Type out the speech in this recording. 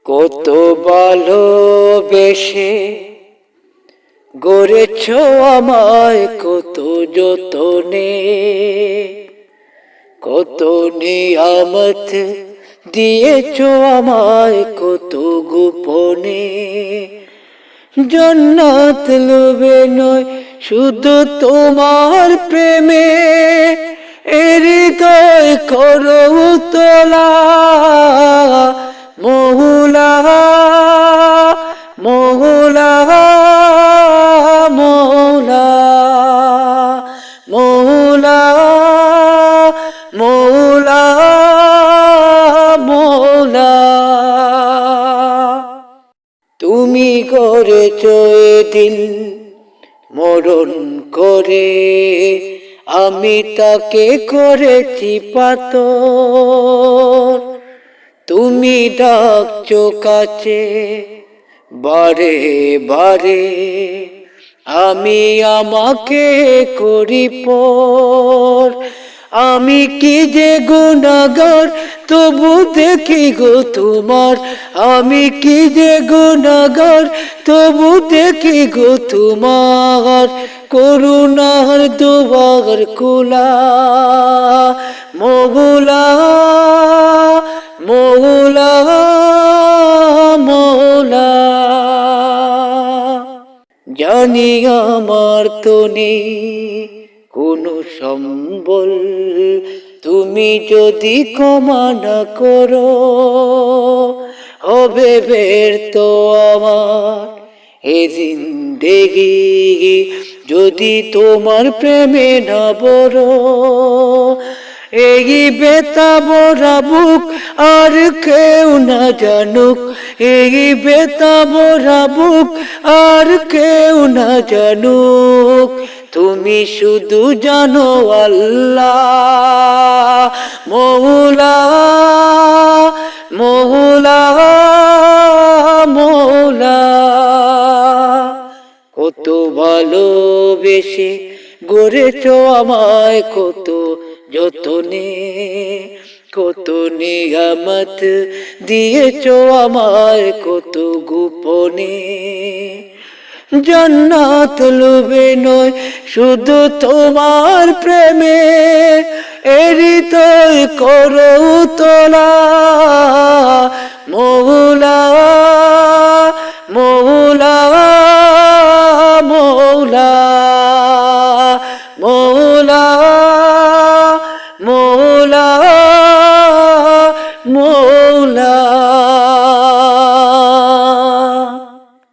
কত ভালোবেসে গড়েছ আমায় কত যতনে, কত নিয়ামত দিয়েছ আমায় কত গোপনে। জান্নাত লোভে নয় শুধু তোমার প্রেমে, হৃদয় করো তোলা মৌলা মৌলা মৌলা মৌলা মৌলা মৌলা। তুমি করেছ এদিন মরণ করে, আমি তাকে করেছি পাথর। তুমি ডাকছো কাছে বারে বারে, আমি আমাকে করি পর। আমি কি যে গুনাহগার তবু দেখি গো তোমার, আমি কি যে গুনাহগার তবু দেখি গো তোমার করুণার দুয়ার খোলা মৌলা মৌলা মৌলা। জানি আমার তো নেই কোনো সম্বল, তুমি যদি ক্ষমা না করো হবে ব্যর্থ আমার এ জিন্দেগি। যদি তোমার প্রেমে না বড় এই বেতা ভরা বুক আর কেউ না জানুক, এই বেতা ভরা বুক আর কেউ না জানুক। তুমি শুধু জানো আল্লাহ মৌলা মৌলা মৌলা। কত ভালোবেসে গড়েছ আমায় কত যতনে, কত নিয়ামত দিয়েছ আমায় কত গোপনে। জান্নাত লোভে নয় শুধু তোমার প্রেমে, হৃদয় করো তোলা